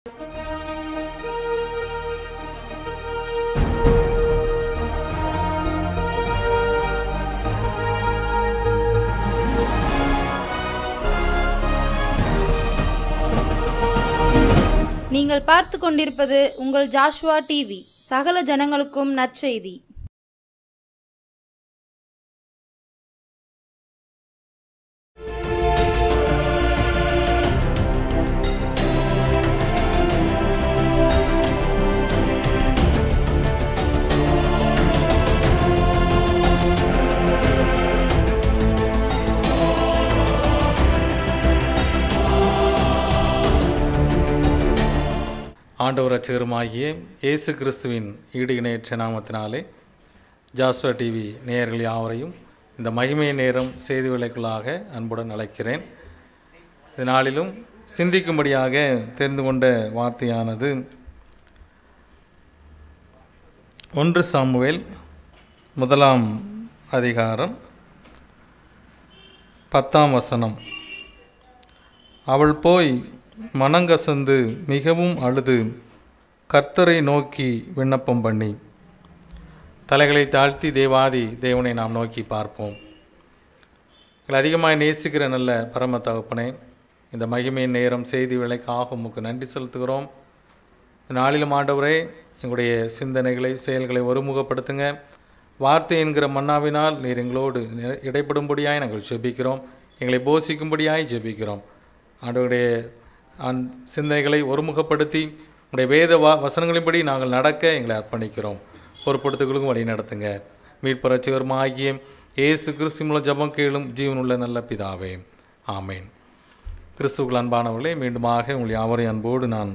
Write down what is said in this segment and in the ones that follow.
நீங்கள் பார்த்து கொண்டிருப்பது உங்கள் ஜாஷ்வா டிவி. சகல ஜனங்களுக்கும் நற்செய்தி. ஆண்டவர் இரட்சகருமாகிய இயேசு கிறிஸ்துவின் ஈடு இணையற்ற நாமத்தினாலே ஜாஷ்வா டிவி நேயர்கள் யாவரையும் இந்த மகிமை நேரம் செய்தி விலைக்குள்ளாக அன்புடன் அழைக்கிறேன். இதனாலும் சிந்திக்கும்படியாக தெரிந்து கொண்ட வார்த்தையானது 1 சாமுவேல் 1 அதிகாரம் 10 வசனம். அவள் போய் மனங்கசந்து மிகவும் அழுது கர்த்தரை நோக்கி விண்ணப்பம் பண்ணி. தலைகளை தாழ்த்தி தேவாதி தேவனை நாம் நோக்கி பார்ப்போம். அதிகமாக நேசிக்கிற நல்ல பரம தகப்பனே, இந்த மகிமையின் நேரம் செய்தி விலைக்காக உமக்கு நன்றி செலுத்துகிறோம். நாளிலும் ஆண்டவரே, எங்களுடைய சிந்தனைகளை செயல்களை ஒருமுகப்படுத்துங்க. வார்த்தை என்கிற மன்னாவினால் நீர் எங்களோடு இடைப்படும்படியாய் நாங்கள் ஜெபிக்கிறோம். எங்களை போஷிக்கும்படியாய் ஜெபிக்கிறோம். ஆண்டவருடைய சிந்தனைகளை ஒருமுகப்படுத்தி உடைய வேத வசனங்களின்படி நாங்கள் நடக்க எங்களை அர்ப்பணிக்கிறோம். பொறுப்படுத்துகளுக்கும் வழி நடத்துங்க. மீட்பு இரட்சகருமாகிய இயேசு கிறிஸ்து மூலம் ஜெபம் கேளும் ஜீவனுள்ள நல்ல பிதாவே, ஆமேன். கிறிஸ்துவுக்குள் அன்பானவர்களே, மீண்டுமாக உங்கள் யாவரையும் அன்போடு நான்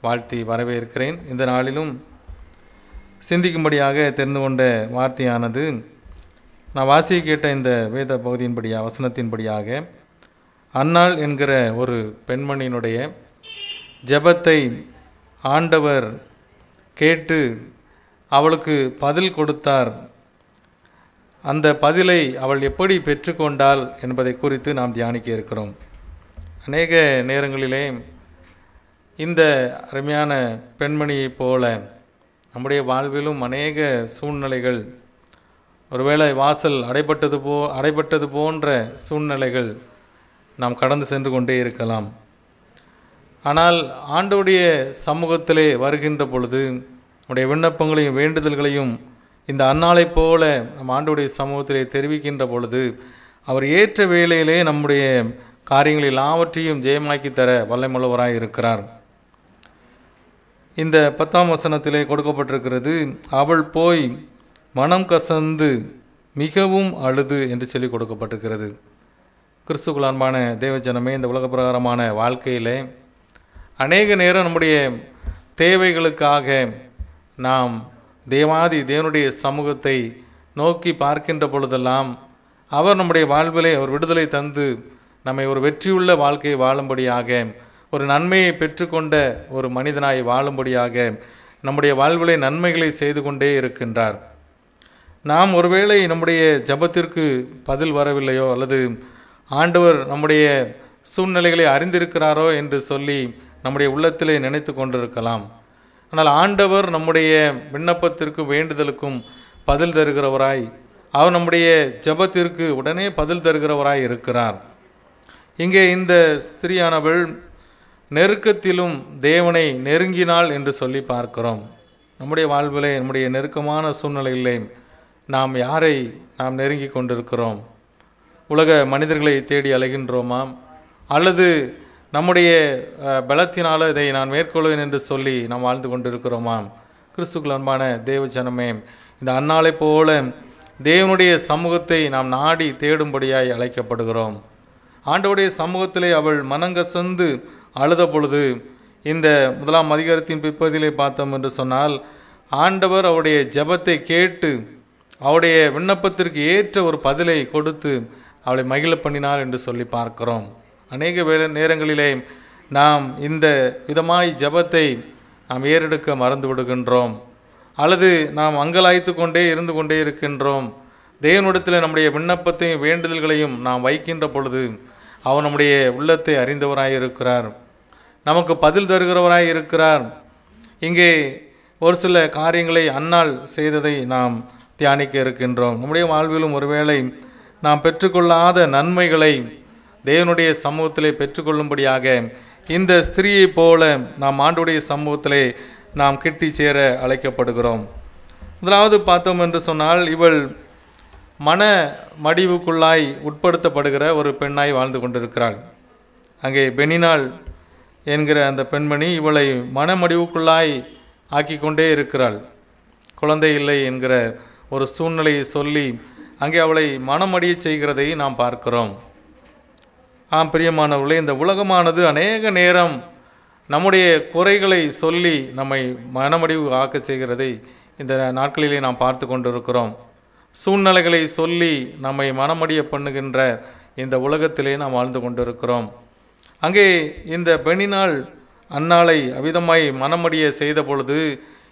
வாழ்த்தி வரவேற்கிறேன். இந்த நாளிலும் சிந்திக்கும்படியாக தெரிந்து கொண்ட வார்த்தையானது, நான் வாசிக்க கேட்ட இந்த வேத பகுதியின்படியாக வசனத்தின்படியாக அன்னாள் என்கிற ஒரு பெண்மணியினுடைய ஜெபத்தை ஆண்டவர் கேட்டு அவளுக்கு பதில் கொடுத்தார். அந்த பதிலை அவள் எப்படி பெற்றுக்கொண்டாள் என்பதை குறித்து நாம் தியானிக்க இருக்கிறோம். அநேக நேரங்களிலே இந்த அருமையான பெண்மணியைப் போல நம்முடைய வாழ்விலும் அநேக சூழ்நிலைகள், ஒருவேளை வாசல் அடைபட்டது போன்ற சூழ்நிலைகள் நாம் கடந்து சென்று கொண்டே இருக்கலாம். ஆனால் ஆண்டவருடைய சமூகத்திலே வருகின்ற பொழுது நம்முடைய விண்ணப்பங்களையும் வேண்டுதல்களையும் இந்த அன்னாளைப் போல நம் ஆண்டவருடைய சமூகத்திலே தெரிவிக்கின்ற பொழுது அவர் ஏற்ற வேளையிலே நம்முடைய காரியங்கள் எல்லாவற்றையும் ஜெயமாக்கி தர வல்லமையுள்ளவராய் இருக்கிறார். இந்த 10 வசனத்திலே கொடுக்கப்பட்டிருக்கிறது, அவள் போய் மனம் கசந்து மிகவும் அழுது என்று சொல்லி கொடுக்கப்பட்டிருக்கிறது. கிறிஸ்துவுக்குள் அன்பான தேவஜனமே, இந்த உலக பிரகாரமான வாழ்க்கையிலே அநேக நேரம் நம்முடைய தேவைகளுக்காக நாம் தேவனுடைய சமூகத்தை நோக்கி பார்க்கின்ற பொழுதெல்லாம் அவர் நம்முடைய வாழ்விலே அவர் விடுதலை தந்து நம்மை ஒரு வெற்றியுள்ள வாழ்க்கையை வாழும்படியாக, ஒரு நன்மையை பெற்றுக்கொண்ட ஒரு மனிதனாய் வாழும்படியாக நம்முடைய வாழ்விலே நன்மைகளை செய்து கொண்டே இருக்கின்றார். நாம் ஒருவேளை நம்முடைய ஜெபத்திற்கு பதில் வரவில்லையோ, அல்லது ஆண்டவர் நம்முடைய சூழ்நிலைகளை அறிந்திருக்கிறாரோ என்று சொல்லி நம்முடைய உள்ளத்திலே நினைத்து கொண்டிருக்கலாம். ஆனால் ஆண்டவர் நம்முடைய விண்ணப்பத்திற்கு வேண்டுதலுக்கும் பதில் தருகிறவராய், அவர் நம்முடைய ஜெபத்திற்கு உடனே பதில் தருகிறவராய் இருக்கிறார். இங்கே இந்த ஸ்திரீயானவள் நெருக்கத்திலும் தேவனை நெருங்கினாள் என்று சொல்லி பார்க்கிறோம். நம்முடைய வாழ்விலே நம்முடைய நெருக்கமான சூழ்நிலைகளிலே நாம் யாரை நாம் நெருங்கி கொண்டிருக்கிறோம்? உலக மனிதர்களை தேடி அலைகின்றோமா, அல்லது நம்முடைய பலத்தினால் இதை நான் மேற்கொள்வேன் என்று சொல்லி நாம் வாழ்ந்து கொண்டிருக்கிறோமா? கிறிஸ்துவுக்குள் அன்பான தேவஜனமே, இந்த அன்னாளைப் போல தேவனுடைய சமூகத்தை நாம் நாடி தேடும்படியாய் அழைக்கப்படுகிறோம். ஆண்டவருடைய சமூகத்திலே அவள் மனங்கசந்து அழுத பொழுது, இந்த 1 அதிகாரத்தின் பிற்பகுதியிலே பார்த்தோம் என்று சொன்னால், ஆண்டவர் அவருடைய ஜெபத்தை கேட்டு அவருடைய விண்ணப்பத்திற்கு ஏற்ற ஒரு பதிலை கொடுத்து அவளை மகிழ பண்ணினார் என்று சொல்லி பார்க்கிறோம். அநேக நேரங்களிலே நாம் இந்த விதமாய் ஜெபத்தை நாம் ஏறெடுக்க மறந்து விடுகின்றோம், அல்லது நாம் அங்கலாய்த்து கொண்டே இருந்து கொண்டே இருக்கின்றோம். தேவனிடத்தில் நம்முடைய விண்ணப்பத்தையும் வேண்டுதல்களையும் நாம் வைக்கின்ற பொழுது அவர் நம்முடைய உள்ளத்தை அறிந்தவராயிருக்கிறார். நமக்கு பதில் தருகிறவராய் இருக்கிறார். இங்கே ஒரு சில காரியங்களை அன்னாள் செய்ததை நாம் தியானிக்க இருக்கின்றோம். நம்முடைய வாழ்விலும் ஒருவேளை நாம் பெற்றுக்கொள்ளாத நன்மைகளை தேவனுடைய சமூகத்திலே பெற்றுக்கொள்ளும்படியாக இந்த ஸ்திரீயைப் போல நாம் ஆண்டவருடைய சமூகத்திலே நாம் கிட்டி சேர அழைக்கப்படுகிறோம். முதலாவது பார்த்தோம் என்று சொன்னால், இவள் மன மடிவுக்குள்ளாய் உட்படுத்தப்படுகிற ஒரு பெண்ணாய் வாழ்ந்து கொண்டிருக்கிறாள். அங்கே பெனினாள் என்கிற அந்த பெண்மணி இவளை மனமடிவுக்குள்ளாய் ஆக்கி கொண்டே இருக்கிறாள். குழந்தை இல்லை என்கிற ஒரு சூழ்நிலையை சொல்லி அங்கே அவளை மனமடிய செய்கிறதை நாம் பார்க்கிறோம். பிரியமானவர்களே, இந்த உலகமானது அநேக நேரம் நம்முடைய குறைகளை சொல்லி நம்மை மனமடிவு ஆக்க செய்கிறதை இந்த நாட்களிலே நாம் பார்த்து கொண்டிருக்கிறோம். சூழ்நிலைகளை சொல்லி நம்மை மனமடிய பண்ணுகின்ற இந்த உலகத்திலே நாம் வாழ்ந்து கொண்டிருக்கிறோம். அங்கே இந்த பெனினாள் அன்னாளை அவிதமாய் மனமடிய செய்த பொழுது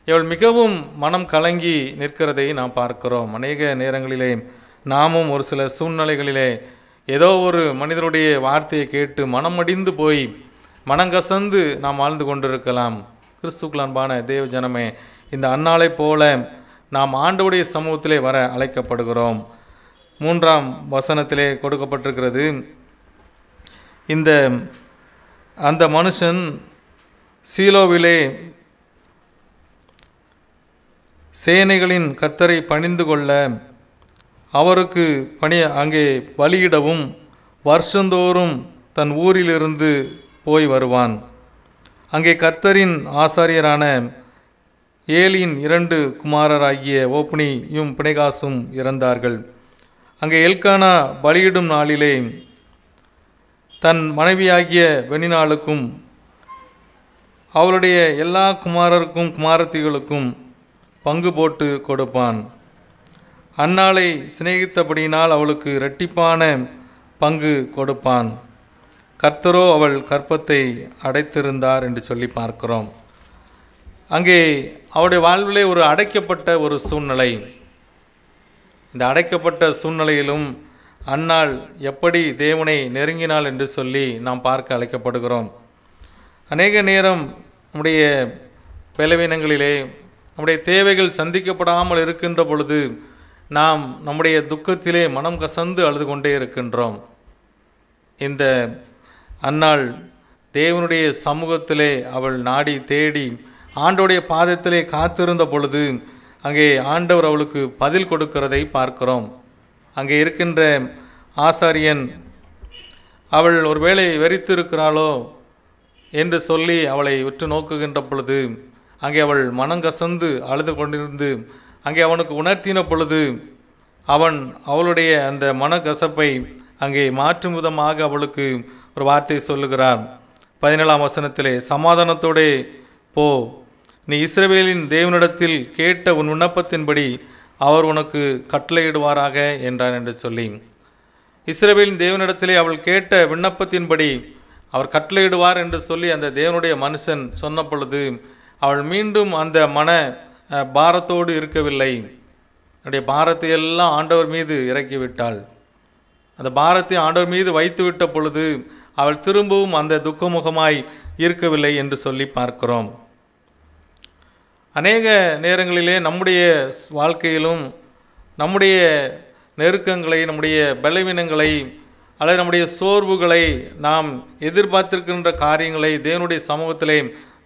இவள் மிகவும் மனம் கலங்கி நிற்கிறதை நாம் பார்க்கிறோம். அநேக நேரங்களிலே நாமும் ஒரு சில சூழ்நிலைகளிலே ஏதோ ஒரு மனிதருடைய வார்த்தையை கேட்டு மனமடிந்து போய் மனங்கசந்து நாம் வாழ்ந்து கொண்டிருக்கலாம். கிறிஸ்துவுக்குள் அன்பான தேவ ஜனமே, இந்த அன்னாளை போல நாம் ஆண்டவருடைய சமூகத்திலே வர அழைக்கப்படுகிறோம். 3ஆம் வசனத்திலே கொடுக்கப்பட்டிருக்கிறது, அந்த மனுஷன் சீலோவிலே சேனைகளின் கர்த்தரை பணிந்து கொள்ள அவருக்கு அங்கே பலியிடவும் வருஷந்தோறும் தன் ஊரிலிருந்து போய் வருவான். அங்கே கர்த்தரின் ஆசாரியரான ஏலியின் 2 குமாரராகிய ஓப்னியும் பிணைகாசும் இறந்தார்கள். அங்கே எல்கானா பலியிடும் நாளிலே தன் மனைவியாகிய பெனினாளுக்கும் அவளுடைய எல்லா குமாரருக்கும் குமாரத்திகளுக்கும் பங்கு போட்டு கொடுப்பான். அன்னாளை சிநேகித்தபடியினால் அவளுக்கு இரட்டிப்பான பங்கு கொடுப்பான். கர்த்தரோ அவள் கற்பத்தை அடைத்திருந்தார் என்று சொல்லி பார்க்கிறோம். அங்கே அவருடைய வாழ்விலே ஒரு அடைக்கப்பட்ட ஒரு சூழ்நிலை. இந்த அடைக்கப்பட்ட சூழ்நிலையிலும் அன்னாள் எப்படி தேவனை நெருங்கினாள் என்று சொல்லி நாம் பார்க்க அழைக்கப்படுகிறோம். அநேக நேரம் நம்முடைய பலவீனங்களிலே நம்முடைய தேவைகள் சந்திக்கப்படாமல் இருக்கின்ற பொழுது நாம் நம்முடைய துக்கத்திலே மனம் கசந்து அழுது கொண்டே இருக்கின்றோம். இந்த அன்னாள் தேவனுடைய சமூகத்திலே அவள் நாடி தேடி ஆண்டவருடைய பாதத்திலே காத்திருந்த பொழுது அங்கே ஆண்டவர் அவளுக்கு பதில் கொடுக்கிறதை பார்க்கிறோம். அங்கே இருக்கின்ற ஆசாரியன் அவள் ஒருவேளை வெறித்திருக்கிறாளோ என்று சொல்லி அவளை உற்று நோக்குகின்ற பொழுது அங்கே அவள் மனங்கசந்து அழுது கொண்டிருந்து அங்கே அவனுக்கு உணர்த்தின பொழுது அவன் அவளுடைய அந்த மனக்கசப்பை அங்கே மாற்றும் விதமாக அவளுக்கு ஒரு வார்த்தை சொல்லுகிறார். 17ஆம் வசனத்திலே, சமாதானத்தோடே போ, நீ இஸ்ரவேலின் தேவனிடத்தில் கேட்ட உன் விண்ணப்பத்தின்படி அவர் உனக்கு கட்டளையிடுவாராக என்றான் என்று சொல்லி, இஸ்ரவேலின் தேவனிடத்திலே அவள் கேட்ட விண்ணப்பத்தின்படி அவர் கட்டளையிடுவார் என்று சொல்லி அந்த தேவனுடைய மனுஷன் சொன்ன பொழுது அவள் மீண்டும் அந்த மன பாரத்தோடு இருக்கவில்லை. என்னுடைய பாரத்தை எல்லாம் ஆண்டவர் மீது இறக்கிவிட்டாள். அந்த பாரத்தை ஆண்டவர் மீது வைத்து விட்ட பொழுது அவள் திரும்பவும் அந்த துக்கமுகமாய் இருக்கவில்லை என்று சொல்லி பார்க்கிறோம். அநேக நேரங்களிலே நம்முடைய வாழ்க்கையிலும் நம்முடைய நெருக்கங்களை, நம்முடைய பலவீனங்களை அல்லது நம்முடைய சோர்வுகளை, நாம் எதிர்பார்த்திருக்கின்ற காரியங்களை தேவனுடைய சமூகத்திலே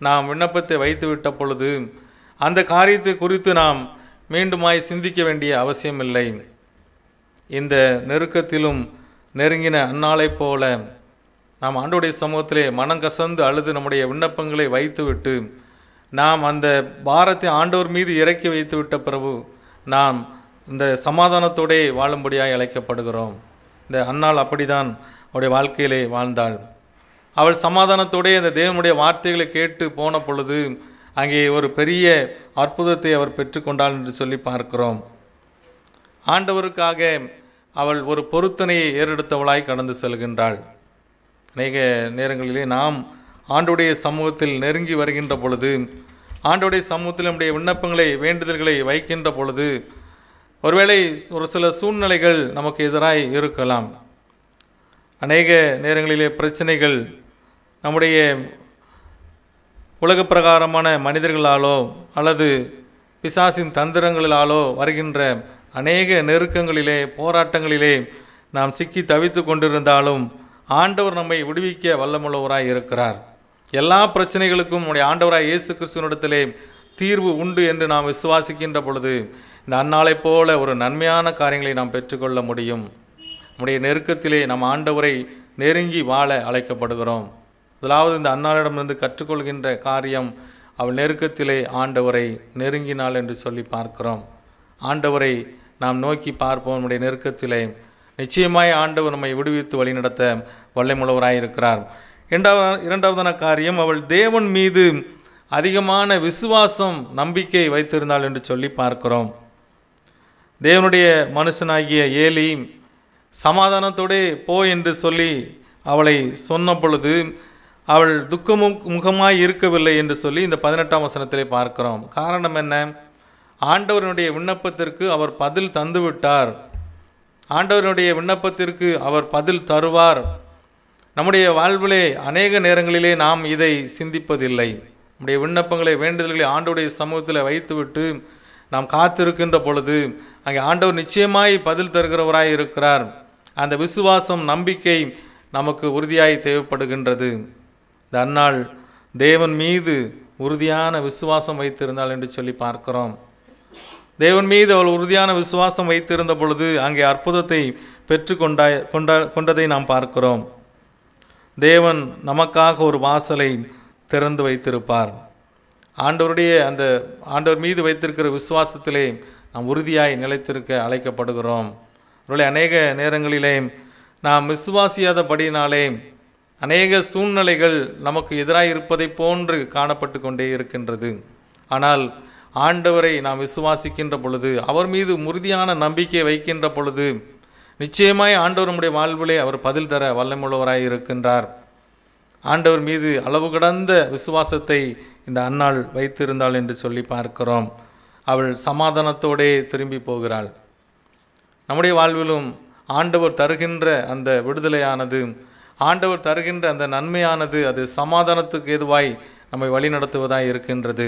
நாம் விண்ணப்பத்தை வைத்து விட்ட பொழுது அந்த காரியத்தை குறித்து நாம் மீண்டுமாய் சிந்திக்க வேண்டிய அவசியமில்லை. இந்த நெருக்கத்திலும் நெருங்கின அன்னாளைப் போல நாம் ஆண்டவருடைய சமூகத்திலே மனங்கசந்து அழுது நம்முடைய விண்ணப்பங்களை வைத்துவிட்டு நாம் அந்த பாரத்தை ஆண்டவர் மீது இறக்கி வைத்து விட்ட பிறகு நாம் இந்த சமாதானத்தோடே வாழும்படியாக அழைக்கப்படுகிறோம். இந்த அன்னாள் அப்படிதான் அவருடைய வாழ்க்கையிலே வாழ்ந்தாள். அவள் சமாதானத்தோடே அந்த தேவனுடைய வார்த்தைகளை கேட்டு போன பொழுது அங்கே ஒரு பெரிய அற்புதத்தை அவர் பெற்றுக்கொண்டாள் என்று சொல்லி பார்க்கிறோம். ஆண்டவருக்காக அவள் ஒரு பொருத்தனையை ஏறெடுத்தவளாய் கடந்து செல்கின்றாள். அநேக நேரங்களிலே நாம் ஆண்டவருடைய சமூகத்தில் நெருங்கி வருகின்ற பொழுது, ஆண்டவருடைய சமூகத்தில் நம்முடைய விண்ணப்பங்களை, வேண்டுதல்களை வைக்கின்ற பொழுது ஒருவேளை ஒரு சில சூழ்நிலைகள் நமக்கு எதிராய் இருக்கலாம். அநேக நேரங்களிலே பிரச்சனைகள் நம்முடைய உலக பிரகாரமான மனிதர்களாலோ அல்லது பிசாசின் தந்திரங்களிலாலோ வருகின்ற அநேக நெருக்கங்களிலே போராட்டங்களிலே நாம் சிக்கி தவித்து கொண்டிருந்தாலும் ஆண்டவர் நம்மை விடுவிக்க வல்லமுள்ளவராய் இருக்கிறார். எல்லா பிரச்சனைகளுக்கும் நம்முடைய ஆண்டவராய் இயேசு கிறிஸ்துவினிடத்திலே தீர்வு உண்டு என்று நாம் விசுவாசிக்கின்ற பொழுது இந்த அந்நாளைப் போல ஒரு நன்மையான காரியங்களை நாம் பெற்றுக்கொள்ள முடியும். நம்முடைய நெருக்கத்திலே நம் ஆண்டவரை நெருங்கி வாழ அழைக்கப்படுகிறோம். முதலாவது இந்த அன்னாளிடமிருந்து கற்றுக்கொள்கின்ற காரியம், அவள் நெருக்கத்திலே ஆண்டவரை நெருங்கினாள் என்று சொல்லி பார்க்கிறோம். ஆண்டவரை நாம் நோக்கி பார்ப்போம். நம்முடைய நெருக்கத்திலே நிச்சயமாய் ஆண்டவர் நம்மை விடுவித்து வழிநடத்த வல்லமுள்ளவராயிருக்கிறார். இரண்டாவதான காரியம், அவள் தேவன் மீது அதிகமான விசுவாசம் நம்பிக்கை வைத்திருந்தாள் என்று சொல்லி பார்க்கிறோம். தேவனுடைய மனுஷனாகிய ஏலி சமாதானத்தோடே போ என்று சொல்லி அவளை சொன்ன பொழுது அவள் துக்கமும் முகமாய் இருக்கவில்லை என்று சொல்லி இந்த 18ஆம் வசனத்திலே பார்க்கிறோம். காரணம் என்ன? ஆண்டவருடைய விண்ணப்பத்திற்கு அவர் பதில் தந்துவிட்டார். ஆண்டவருடைய விண்ணப்பத்திற்கு அவர் பதில் தருவார். நம்முடைய வாழ்விலே அநேக நேரங்களிலே நாம் இதை சிந்திப்பதில்லை. நம்முடைய விண்ணப்பங்களை, வேண்டுதல்களை ஆண்டவருடைய சமூகத்தில் வைத்துவிட்டு நாம் காத்திருக்கின்ற பொழுது அங்கே ஆண்டவர் நிச்சயமாய் பதில் தருகிறவராய் இருக்கிறார். அந்த விசுவாசம், நம்பிக்கை நமக்கு உறுதியாய் தேவைப்படுகின்றது. இந்த அன்னாள் தேவன் மீது உறுதியான விசுவாசம் வைத்திருந்தாள் என்று சொல்லி பார்க்கிறோம். தேவன் மீது அவள் உறுதியான விசுவாசம் வைத்திருந்த பொழுது அங்கே அற்புதத்தை பெற்று கொண்டதை நாம் பார்க்கிறோம். தேவன் நமக்காக ஒரு வாசலை திறந்து வைத்திருப்பார். ஆண்டவர் மீது வைத்திருக்கிற விசுவாசத்திலே நாம் உறுதியாய் நிலைத்திருக்க அழைக்கப்படுகிறோம். ஒருவேளை அநேக நேரங்களிலே நாம் விசுவாசியாதபடினாலே அநேக சூழ்நிலைகள் நமக்கு எதிராக இருப்பதை போன்று காணப்பட்டு கொண்டே இருக்கின்றது. ஆனால் ஆண்டவரை நாம் விசுவாசிக்கின்ற பொழுது, அவர் மீது உறுதியான நம்பிக்கை வைக்கின்ற பொழுது நிச்சயமாய் ஆண்டவர் நம்முடைய வாழ்விலே அவர் பதில் தர வல்லமுள்ளவராய் இருக்கின்றார். ஆண்டவர் மீது அளவு கடந்த விசுவாசத்தை இந்த அன்னாள் வைத்திருந்தாள் என்று சொல்லி பார்க்கிறோம். அவள் சமாதானத்தோடே திரும்பி போகிறாள். நம்முடைய வாழ்விலும் ஆண்டவர் தருகின்ற அந்த விடுதலையானது, ஆண்டவர் தருகின்ற அந்த நன்மையானது அது சமாதானத்துக்கு ஏதுவாய் நம்மை வழிநடத்துவதாய் இருக்கின்றது.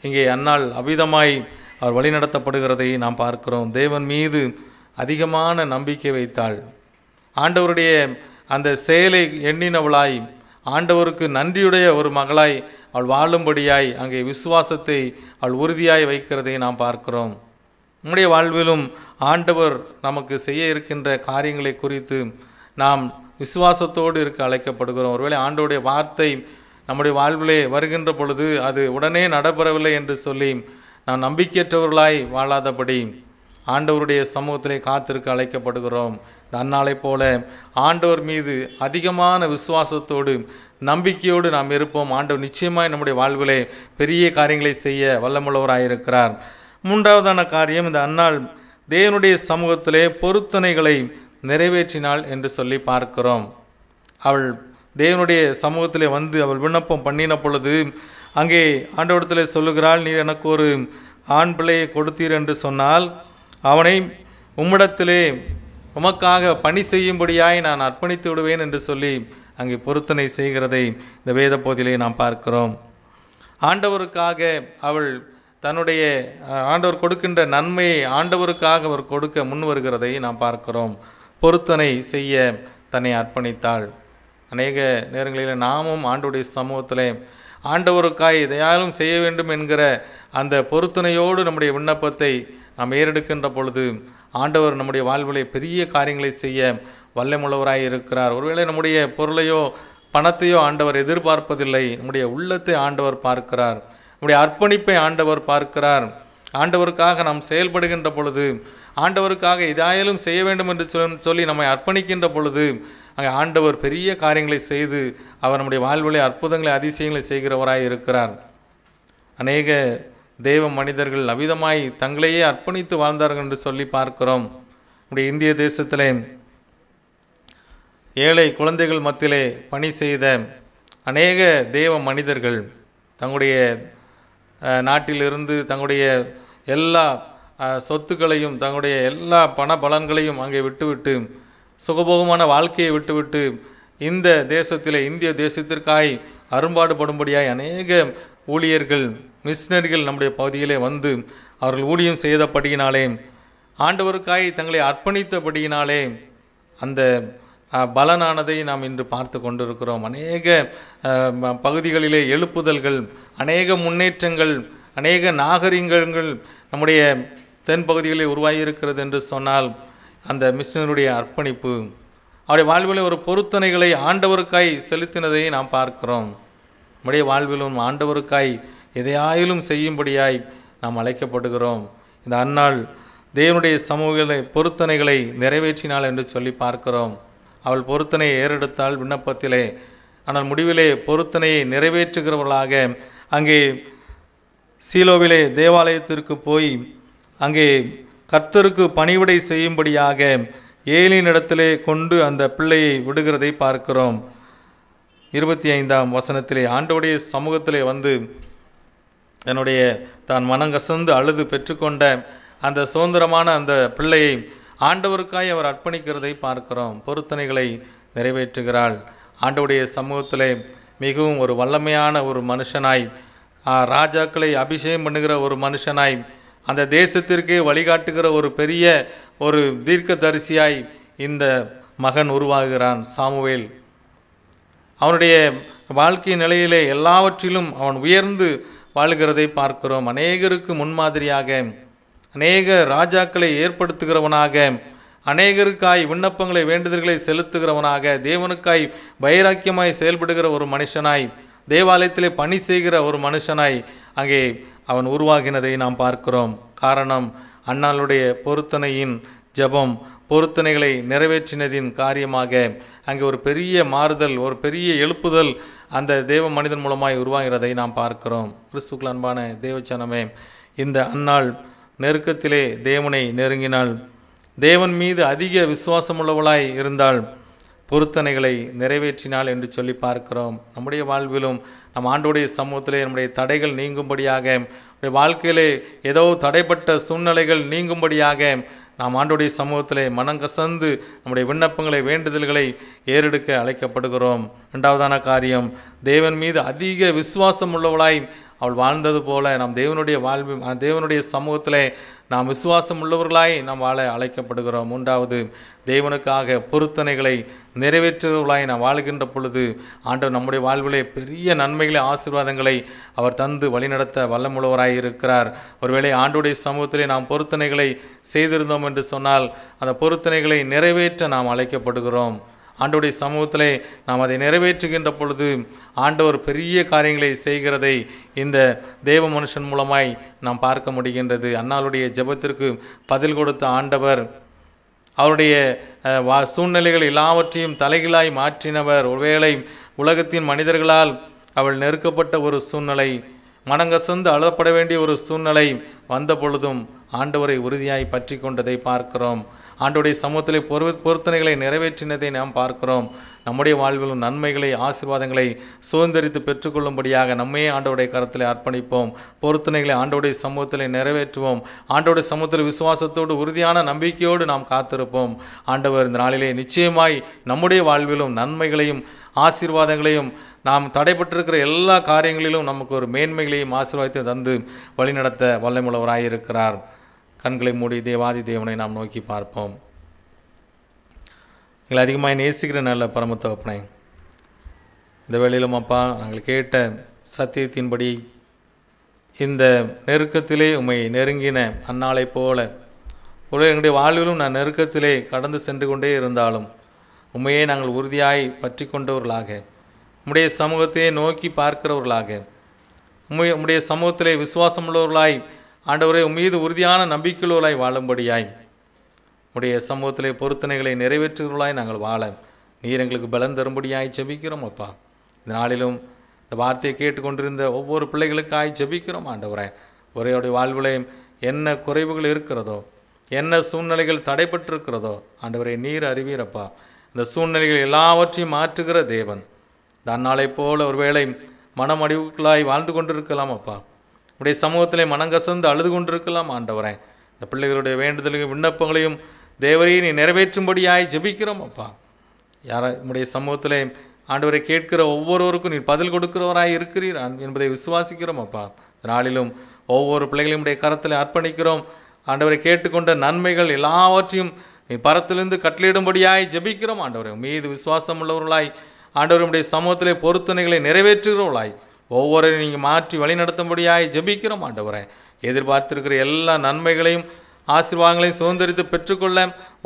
இங்கே அன்னாள் அபிதமாய் அவர் வழிநடத்தப்படுகிறதை நாம் பார்க்கிறோம். தேவன் மீது அதிகமான நம்பிக்கை வைத்தாள். ஆண்டவருடைய அந்த செயலை எண்ணினவளாய், ஆண்டவருக்கு நன்றியுடைய ஒரு மகளாய் அவள் வாழும்படியாய் அங்கே விசுவாசத்தை அவள் உறுதியாய் வைக்கிறதை நாம் பார்க்கிறோம். நம்முடைய வாழ்விலும் ஆண்டவர் நமக்கு செய்ய இருக்கின்ற காரியங்களை குறித்து நாம் விசுவாசத்தோடு இருக்க அழைக்கப்படுகிறோம். ஒருவேளை ஆண்டவருடைய வார்த்தை நம்முடைய வாழ்விலே வருகின்ற பொழுது அது உடனே நடைபெறவில்லை என்று சொல்லி நாம் நம்பிக்கையற்றவர்களாய் வாழாதபடி ஆண்டவருடைய சமூகத்திலே காத்திருக்க அழைக்கப்படுகிறோம். இந்த அன்னாளைப் போல ஆண்டவர் மீது அதிகமான விசுவாசத்தோடு நம்பிக்கையோடு நாம் இருப்போம். ஆண்டவர் நிச்சயமாய் நம்முடைய வாழ்விலே பெரிய காரியங்களை செய்ய வல்லமுள்ளவராயிருக்கிறார். மூன்றாவதான காரியம், இந்த அன்னாள் தேவனுடைய சமூகத்திலே பொருத்தனைகளை நிறைவேற்றினாள் என்று சொல்லி பார்க்கிறோம். அவள் தேவனுடைய சமூகத்திலே வந்து அவள் விண்ணப்பம் பண்ணின பொழுது அங்கே ஆண்டவரிடத்தில் சொல்லுகிறாள், நீர் எனக்கு ஒரு ஆண் பிள்ளையை கொடுத்தீர் என்று சொன்னால் அவனை உம்மிடத்திலே உமக்காக பணி செய்யும்படியாய் நான் அர்ப்பணித்து விடுவேன் என்று சொல்லி அங்கே பொருத்தனை செய்கிறதை இந்த வேத பகுதியிலே நாம் பார்க்கிறோம். ஆண்டவருக்காக அவள் தன்னுடைய ஆண்டவர் கொடுக்கின்ற நன்மையை ஆண்டவருக்காக அவர் கொடுக்க முன் வருகிறதை நாம் பார்க்கிறோம். பொருத்தனை செய்ய தன்னை அர்ப்பணித்தாள். அநேக நேரங்களில் நாமும் ஆண்டவருடைய சமூகத்தில் ஆண்டவருக்காய் எதையாலும் செய்ய வேண்டும் என்கிற அந்த பொருத்தனையோடு நம்முடைய விண்ணப்பத்தை நாம் ஏறெடுக்கின்ற பொழுது ஆண்டவர் நம்முடைய வாழ்விலே பெரிய காரியங்களை செய்ய வல்லமுள்ளவராய் இருக்கிறார். ஒருவேளை நம்முடைய பொருளையோ பணத்தையோ ஆண்டவர் எதிர்பார்ப்பதில்லை. நம்முடைய உள்ளத்தை ஆண்டவர் பார்க்கிறார். நம்முடைய அர்ப்பணிப்பை ஆண்டவர் பார்க்கிறார். ஆண்டவருக்காக நாம் செயல்படுகின்ற பொழுது, ஆண்டவருக்காக எதாயாலும் செய்ய வேண்டும் என்று சொல்லி நம்மை அர்ப்பணிக்கின்ற பொழுது அங்கே ஆண்டவர் பெரிய காரியங்களை செய்து அவர் நம்முடைய வாழ்விலே அற்புதங்களை, அதிசயங்களை செய்கிறவராய் இருக்கிறார். அநேக தேவ மனிதர்கள் அவிதமாய் தங்களையே அர்ப்பணித்து வாழ்ந்தார்கள் என்று சொல்லி பார்க்கிறோம். நம்முடைய இந்திய தேசத்திலே ஏழை குழந்தைகள் மத்தியிலே பணி செய்த அநேக தேவ மனிதர்கள் தங்களுடைய நாட்டிலிருந்து தங்களுடைய எல்லா சொத்துக்களையும் தங்களுடைய எல்லா பண பலன்களையும் அங்கே விட்டுவிட்டு சுகபோகமான வாழ்க்கையை விட்டுவிட்டு இந்த தேசத்திலே இந்திய தேசத்திற்காய் அரும்பாடுபடும்படியாய் அநேக ஊழியர்கள், மிஷினரிகள் நம்முடைய பகுதியிலே வந்து அவர்கள் ஊழியம் செய்தபடியினாலே, ஆண்டவருக்காய் தங்களை அர்ப்பணித்தபடியினாலே அந்த பலனானதை நாம் இன்று பார்த்து கொண்டிருக்கிறோம். அநேக பகுதிகளிலே எழுப்புதல்கள், அநேக முன்னேற்றங்கள், அநேக நாகரிகங்கள் நம்முடைய தென் பகுதிகளில் உருவாகியிருக்கிறது என்று சொன்னால் அந்த மிஷினருடைய அர்ப்பணிப்பு, அவருடைய வாழ்வில் ஒரு பொருத்தனைகளை ஆண்டவருக்காய் செலுத்தினதை நாம் பார்க்கிறோம். நம்முடைய வாழ்விலும் ஆண்டவருக்காய் எதையாயிலும் செய்யும்படியாய் நாம் அழைக்கப்படுகிறோம். இந்த அன்னாள் தேவனுடைய சமூக பொருத்தனைகளை நிறைவேற்றினாள் என்று சொல்லி பார்க்கிறோம். அவள் பொருத்தனையை ஏறெடுத்தாள் விண்ணப்பத்திலே. ஆனால் முடிவிலே பொருத்தனையை நிறைவேற்றுகிறவர்களாக அங்கே சீலோவிலே தேவாலயத்திற்கு போய் அங்கே கர்த்தருக்கு பணிவிடை செய்யும்படியாக ஏலியினிடத்திலே கொண்டு அந்த பிள்ளையை விடுகிறதை பார்க்கிறோம். 25ஆம் வசனத்திலே ஆண்டவருடைய சமூகத்திலே வந்து என்னுடைய தான் மனங்கசந்து அழுது பெற்றுக்கொண்ட அந்த சுதந்திரமான அந்த பிள்ளையை ஆண்டவருக்காய் அவர் அர்ப்பணிக்கிறதை பார்க்கிறோம். பொருத்தனைகளை நிறைவேற்றுகிறாள். ஆண்டவருடைய சமூகத்திலே மிகவும் ஒரு வல்லமையான ஒரு மனுஷனாய், ராஜாக்களை அபிஷேகம் பண்ணுகிற ஒரு மனுஷனாய், அந்த தேசத்திற்கே வழிகாட்டுகிற ஒரு பெரிய ஒரு தீர்க்கதரிசியாய் இந்த மகன் உருவாகிறான் சாமுவேல். அவனுடைய வாழ்க்கை நிலையிலே எல்லாவற்றிலும் அவன் உயர்ந்து வாழ்கிறதை பார்க்கிறோம். அநேகருக்கு முன்மாதிரியாக, அநேக ராஜாக்களை ஏற்படுத்துகிறவனாக, அநேகருக்காய் விண்ணப்பங்களை வேண்டுதல்களை செலுத்துகிறவனாக, தேவனுக்காய் வைராக்கியமாய் செயல்படுகிற ஒரு மனுஷனாய், தேவாலயத்திலே பணி செய்கிற ஒரு மனுஷனாய் அங்கே அவன் உருவாகினதை நாம் பார்க்கிறோம். காரணம், அன்னாளுடைய பொருத்தனையின் ஜெபம், பொருத்தனைகளை நிறைவேற்றினதின் காரியமாக அங்கே ஒரு பெரிய மாறுதல், ஒரு பெரிய எழுப்புதல் அந்த தேவ மனிதன் மூலமாய் உருவாகிறதை நாம் பார்க்கிறோம். கிறிஸ்துவுக்குள் அன்பான தேவச்சனமே, இந்த அன்னாள் நெருக்கத்திலே தேவனை நெருங்கினாள். தேவன் மீது அதிக விசுவாசமுள்ளவளாய் இருந்தால் பொருத்தனைகளை நிறைவேற்றினாள் என்று சொல்லி பார்க்கிறோம். நம்முடைய வாழ்விலும் நம் ஆண்டோடைய சமூகத்திலே நம்முடைய தடைகள் நீங்கும்படியாக, நம்முடைய வாழ்க்கையிலே ஏதோ தடைப்பட்ட சூழ்நிலைகள் நீங்கும்படியாக நாம் ஆண்டோடைய சமூகத்திலே மனங்கசந்து நம்முடைய விண்ணப்பங்களை வேண்டுதல்களை ஏறெடுக்க அழைக்கப்படுகிறோம். இரண்டாவதான காரியம், தேவன் மீது அதிக விசுவாசம் உள்ளவளாய் அவள் வாழ்ந்தது போல நாம் தேவனுடைய சமூகத்திலே நாம் விசுவாசம் உள்ளவர்களாய் நாம் வாழ அழைக்கப்படுகிறோம். மூன்றாவது, தேவனுக்காக பொருத்தனைகளை நிறைவேற்றுவர்களாய் நாம் வாழ்கின்ற பொழுது ஆண்டவர் நம்முடைய வாழ்விலே பெரிய நன்மைகளை, ஆசீர்வாதங்களை அவர் தந்து வழிநடத்த வல்லமுள்ளவராய் இருக்கிறார். ஒருவேளை ஆண்டவருடைய சமூகத்திலே நாம் பொருத்தனைகளை செய்திருந்தோம் என்று சொன்னால் அந்த பொருத்தனைகளை நிறைவேற்ற நாம் அழைக்கப்படுகிறோம். ஆண்டவருடைய சமூகத்திலே நாம் அதை நிறைவேற்றுகின்ற பொழுது ஆண்டவர் பெரிய காரியங்களை செய்கிறதை இந்த தேவ மனுஷன் மூலமாய் நாம் பார்க்க முடிகின்றது. அன்னாளுடைய ஜெபத்திற்கு பதில் கொடுத்த ஆண்டவர், அவருடைய சூழ்நிலைகள் எல்லாவற்றையும் தலைகீழாய் மாற்றினவர். ஒருவேளை உலகத்தின் மனிதர்களால் அவள் நெருக்கப்பட்ட ஒரு சூழ்நிலை, மனங்கசந்து அழுதப்பட வேண்டிய ஒரு சூழ்நிலை வந்த பொழுதும் ஆண்டவரை உறுதியாய் பற்றி கொண்டதை பார்க்கிறோம். ஆண்டவருடைய சமூகத்திலே பொருத்தனைகளை நிறைவேற்றினதை நாம் பார்க்கிறோம். நம்முடைய வாழ்விலும் நன்மைகளை, ஆசீர்வாதங்களை சுதந்திரித்து பெற்றுக்கொள்ளும்படியாக நம்மையே ஆண்டவருடைய கரத்திலே அர்ப்பணிப்போம். பொருத்தனைகளை ஆண்டவருடைய சமூகத்திலே நிறைவேற்றுவோம். ஆண்டவருடைய சமூகத்தில் விசுவாசத்தோடு, உறுதியான நம்பிக்கையோடு நாம் காத்திருப்போம். ஆண்டவர் இந்த நாளிலே நிச்சயமாய் நம்முடைய வாழ்விலும் நன்மைகளையும் ஆசீர்வாதங்களையும், நாம் தடைப்பட்டிருக்கிற எல்லா காரியங்களிலும் நமக்கு ஒரு மேன்மைகளையும் ஆசீர்வாதத்தை தந்து வழிநடத்த வல்லமுள்ளவராயிருக்கிறார். கண்களை மூடி தேவாதி தேவனை நாம் நோக்கி பார்ப்போம். எங்களை அதிகமாக நேசிக்கிற நல்ல பரமத்தகப்பனே, இந்த வேளையிலும் அப்பா, நாங்கள் கேட்ட சத்தியத்தின்படி இந்த நெருக்கத்திலே உம்மை நெருங்கின அன்னாளை போல எங்களுடைய வாழ்விலும் நான் நெருக்கத்திலே கடந்து சென்று கொண்டே இருந்தாலும் உண்மையே நாங்கள் உறுதியாய் பற்றி கொண்டவர்களாக, உம்முடைய சமூகத்தையே நோக்கி பார்க்கிறவர்களாக, உம்முடைய சமூகத்திலே விசுவாசமுள்ளவர்களாய், ஆண்டவரே மீது உறுதியான நம்பிக்கையுள்ளவர்களாய் வாழும்படியாய், உம்முடைய சமூகத்திலே பொருத்தனைகளை நிறைவேற்றுகிறவர்களாய் நாங்கள் வாழ நீர் எங்களுக்கு பலன் தரும்படியாய் ஜெபிக்கிறோம். அப்பா, இந்த நாளிலும் இந்த வார்த்தையை கேட்டுக்கொண்டிருந்த ஒவ்வொரு பிள்ளைகளுக்காய் ஜெபிக்கிறோம். ஆண்டவரே, ஒரேயுடைய வாழ்விலே என்ன குறைவுகள் இருக்கிறதோ, என்ன சூழ்நிலைகள் தடைப்பட்டிருக்கிறதோ, ஆண்டவரே நீர் அறிவீரப்பா. இந்த சூழ்நிலைகள் எல்லாவற்றையும் மாற்றுகிற தேவன், இந்த அந்நாளை போல ஒருவேளை மனமடிவுகளாய் வாழ்ந்து கொண்டிருக்கலாம் அப்பா. உடைய சமூகத்திலே மனங்கசந்து அழுது கொண்டிருக்கலாம். ஆண்டவரே, இந்த பிள்ளைகளுடைய வேண்டுதலையும் விண்ணப்பங்களையும் தேவரையை நீ நிறைவேற்றும்படியாய் ஜெபிக்கிறோம் அப்பா. உடைய சமூகத்திலே ஆண்டவரை கேட்கிற ஒவ்வொருவருக்கும் நீர் பதில் கொடுக்கிறவராய் இருக்கிறீர் என்பதை விசுவாசிக்கிறோம் அப்பா. நாளிலும் ஒவ்வொரு பிள்ளைகளையும் உடைய கரத்தில் அர்ப்பணிக்கிறோம். ஆண்டவரை கேட்டுக்கொண்ட நன்மைகள் எல்லாவற்றையும் நீ பரத்திலிருந்து கட்டளையிடும்படியாய் ஜெபிக்கிறோம். ஆண்டவரை மீது விசுவாசம் உள்ளவர்களாய் ஆண்டவருடைய சமூகத்திலே பொருத்தனைகளை நிறைவேற்றுகிறவர்களாய் ஒவ்வொருவரையும் நீங்கள் மாற்றி வழிநடத்தும்படியாய் ஜெபிக்கிறோம். ஆண்டவரை எதிர்பார்த்திருக்கிற எல்லா நன்மைகளையும் ஆசீர்வாதங்களையும் சுதந்திரித்து பெற்றுக்கொள்ள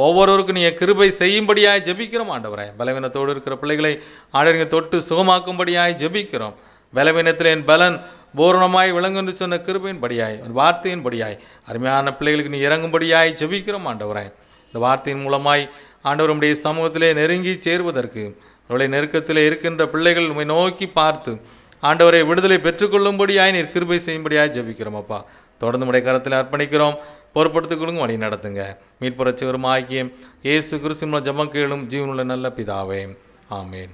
ஒவ்வொருவருக்கும் நீங்கள் கிருபை செய்யும்படியாய் ஜெபிக்கிறோம். ஆண்டவரை பலவீனத்தோடு இருக்கிற பிள்ளைகளை ஆண்டவரை தொட்டு சுகமாக்கும்படியாய் ஜெபிக்கிறோம். பலவீனத்தில் என் பலன் பூரணமாய் விளங்கு என்று சொன்ன கிருபையின்படியாய் வார்த்தையின்படியாய் அருமையான பிள்ளைகளுக்கு நீ இறங்கும்படியாய் ஜெபிக்கிறோம். ஆண்டவரை இந்த வார்த்தையின் மூலமாய் ஆண்டவருடைய சமூகத்திலே நெருங்கி சேருவதற்கு அவருடைய நெருக்கத்திலே இருக்கின்ற பிள்ளைகள் உம்மை நோக்கி பார்த்து ஆண்டவரை விடுதலை பெற்றுக்கொள்ளும்படியாய் நீர் கிருபை செய்யும்படியாய் ஜெபிக்கிறோம் அப்பா. தொடர்ந்து உடைய கரத்தில் அர்ப்பணிக்கிறோம். பொறுப்படுத்திக் கொள்ளுங்க, வழி நடத்துங்க. மீட்புரட்சகரும் ஆகிய இயேசு கிறிஸ்துவின் ஜெபம் கேளும் ஜீவனுள்ள நல்ல பிதாவே, ஆமென்.